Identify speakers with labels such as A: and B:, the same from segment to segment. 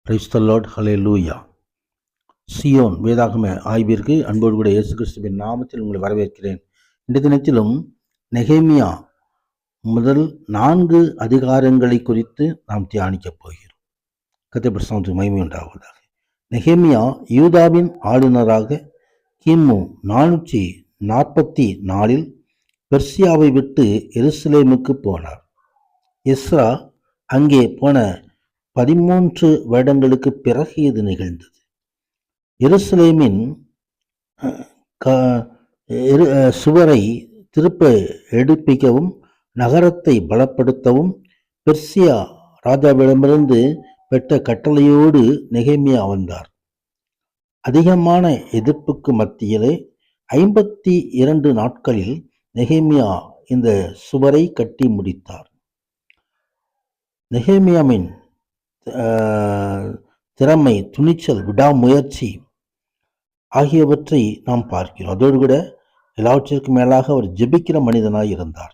A: Praise the Lord, hallelujah. Zion வேதாகம ஆய்விற்கு அன்போடு கூட இயேசு கிறிஸ்துவின் நாமத்தில் உங்களை வரவேற்கிறேன். இந்த தினத்திலும் நெகேமியா முதல் 4 அதிகாரங்களை குறித்து நாம் தியானிக்கப் போகிறோம். கர்த்தருடைய பரிசுத்த மகிமை உண்டாவதாக. நெகேமியா யூதாவின் ஆளுநராக கிமு 444 பெர்சியாவை விட்டு எருசலேமுக்கு போனார். எஸ்ரா அங்கே போன 13 வருடங்களுக்கு பிறகு இது நிகழ்ந்தது. எருசலேமின் சுவரை திருப்ப எடுப்பிக்கவும் நகரத்தை பலப்படுத்தவும் பெர்சியா ராஜாவிடமிருந்து பெற்ற கட்டளையோடு நெகேமியா வந்தார். அதிகமான எதிர்ப்புக்கு மத்தியிலே 52 நாட்களில் நெகேமியா இந்த சுவரை கட்டி முடித்தார். நெகேமியாவின் திறமை, துணிச்சல், விடாமுயற்சி ஆகியவற்றை நாம் பார்க்கிறோம். அதோடு கூட எல்லாவற்றிற்கும் மேலாக அவர் ஜெபிக்கிற மனிதனாய் இருந்தார்.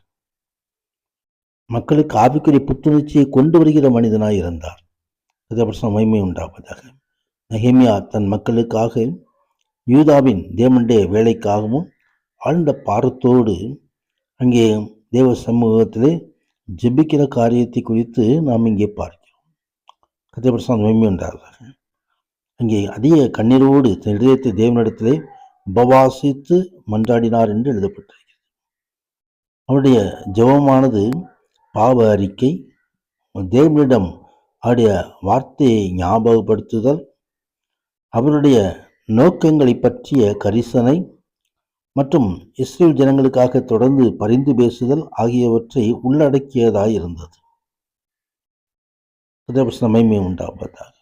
A: மக்களுக்கு ஆவிக்குரிய புத்துணர்ச்சியை கொண்டு வருகிற மனிதனாய் இருந்தார். மகிமை உண்டாவதாக. நெகேமியா தன் மக்களுக்காக யூதாவின் தேவனுடைய வேலைக்காகவும் ஆழ்ந்த பாரத்தோடு அங்கே தேவ சமூகத்திலே ஜெபிக்கிற காரியத்தை குறித்து நாம் இங்கே பார்க்கிறோம். கர்த்தருடைய மகிமை உண்டாவதாக. அங்கே அதிக கண்ணீரோடு இதயத்தை தேவனிடத்திலே உபவாசித்து மன்றாடினார் என்று எழுதப்பட்டிருக்கிறது. அவருடைய ஜெபமானது பாவ அறிக்கை, தேவனிடம் அவருடைய வார்த்தையை ஞாபகப்படுத்துதல், அவருடைய நோக்கங்களை பற்றிய கரிசனை மற்றும் இஸ்ரேல் ஜனங்களுக்காக தொடர்ந்து பரிந்து பேசுதல் ஆகியவற்றை உள்ளடக்கியதாய் இருந்தது. மகிமை உண்டாவதாக.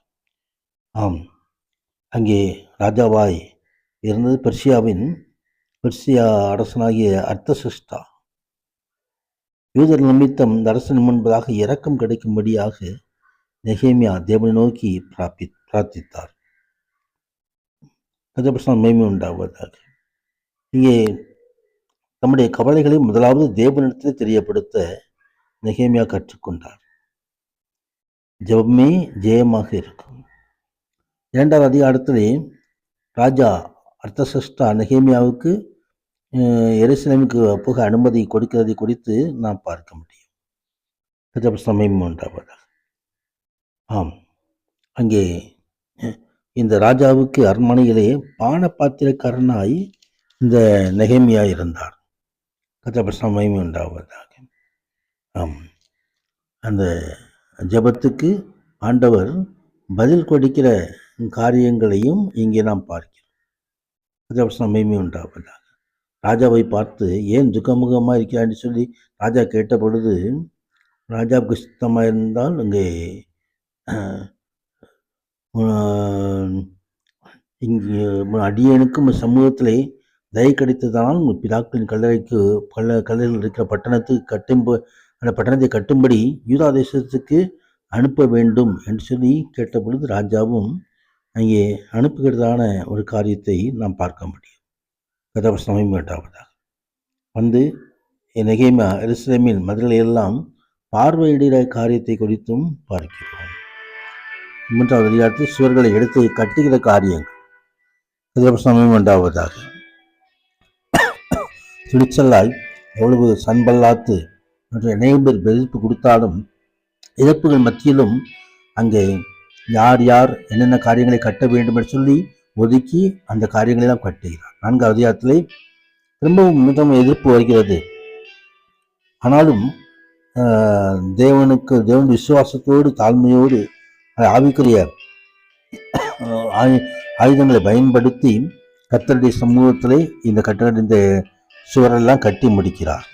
A: ஆம், அங்கே ராஜாவாய் இருந்தது பெர்சியா அரசனாகிய அர்த்தசஷ்டா. யூதர் நிமித்தம் இந்த அரசன் முன்பதாக இரக்கம் கிடைக்கும்படியாக நெகேமியா தேவனை நோக்கி பிரார்த்தித்தார். மகிமை உண்டாவதாக. இங்கே நம்முடைய கவலைகளை முதலாவது தேவனிடத்தில் தெரியப்படுத்த நெகேமியா கற்றுக்கொண்டார். ஜெபமே ஜெயமாக இருக்கும். 2வது அதிகாரத்திலே ராஜா அர்த்தசஷ்டா நெகேமியாவுக்கு எருசலேமுக்கு போக அனுமதி கொடுக்கிறதை குறித்து நாம் பார்க்க முடியும். மகிமை உண்டாவதாக. ஆம், அங்கே இந்த ராஜாவுக்கு அரண்மனையிலே பான பாத்திரக்காரனாய் இந்த நெகேமியா இருந்தார். மகிமை உண்டாவதாக. ஆம், அந்த ஜெபத்துக்கு ஆண்டவர் பதில் கொடுக்கிற காரியங்களையும் இங்கே நாம் பார்க்கிறோம். மகிமை உண்டாவதாக. ராஜாவை பார்த்து ஏன் துக்கமுகமாக இருக்கிறான்னு சொல்லி ராஜா கேட்ட பொழுது, ராஜாவுக்கு சுத்தமாக இருந்தால் இங்கே இங்கே அடியனுக்கும் சமூகத்திலே தயை கிடைத்ததால் உங்கள் பிதாக்களின் கல்லறைகள் இருக்கிற பட்டணத்துக்கு அந்த பட்டணத்தை கட்டும்படி யூதா தேசத்துக்கு அனுப்ப வேண்டும் என்று சொல்லி கேட்ட பொழுது ராஜாவும் அங்கே அனுப்புகிறதான ஒரு காரியத்தை நாம் பார்க்க முடியும். கதாபஸ்தமை உண்டாவதாக. வந்து நெகேமியா எருசலேமின் மதில்களையெல்லாம் பார்வையிடுகிற காரியத்தை குறித்தும் பார்க்கிறோம். 3வது அதிகாரத்தில் சுவர்களை எடுத்து கட்டுகிற காரியங்கள் கதாபஸ்தமை உண்டாவதாக. துணிச்சலாய் எவ்வளவு சன்பல்லாத்து மற்றும் அநேகர் எதிர்ப்பு கொடுத்தாலும் எதிர்ப்புகள் மத்தியிலும் அங்கே யார் யார் என்னென்ன காரியங்களை கட்ட வேண்டும் என்று சொல்லி ஒதுக்கி அந்த காரியங்களெல்லாம் கட்டுகிறார். 4வது அதிகாரத்திலே திரும்பவும் மிகவும் எதிர்ப்பு வருகிறது. ஆனாலும் தேவன் விசுவாசத்தோடு தாழ்மையோடு ஆவிக்குரிய ஆயுதங்களை பயன்படுத்தி கர்த்தருடைய சமூகத்திலே இந்த சுவரெல்லாம் கட்டி முடிக்கிறார்.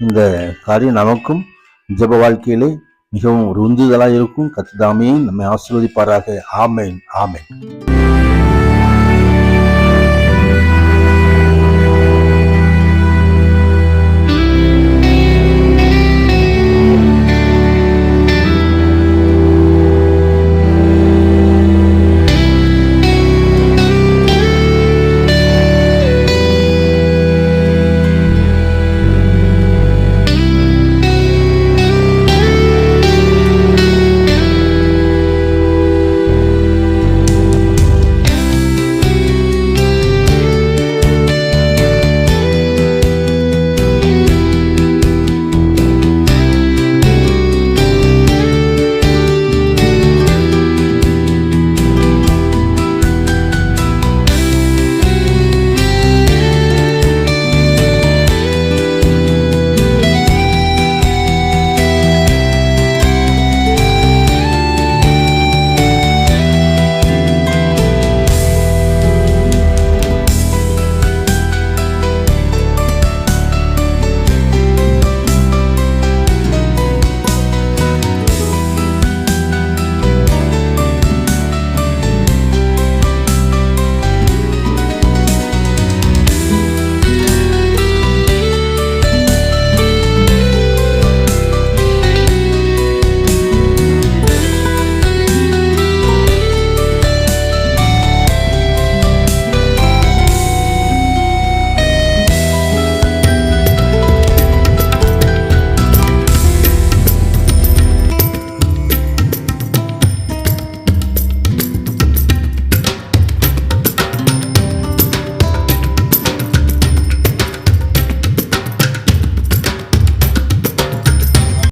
A: இந்த காரியம் நமக்கும் ஜெப வாழ்க்கையிலே மிகவும் ஒரு உந்துதலாக இருக்கும். கர்த்தர் தாமே நம்மை ஆசீர்வதிப்பாராக. ஆமென், ஆமென்.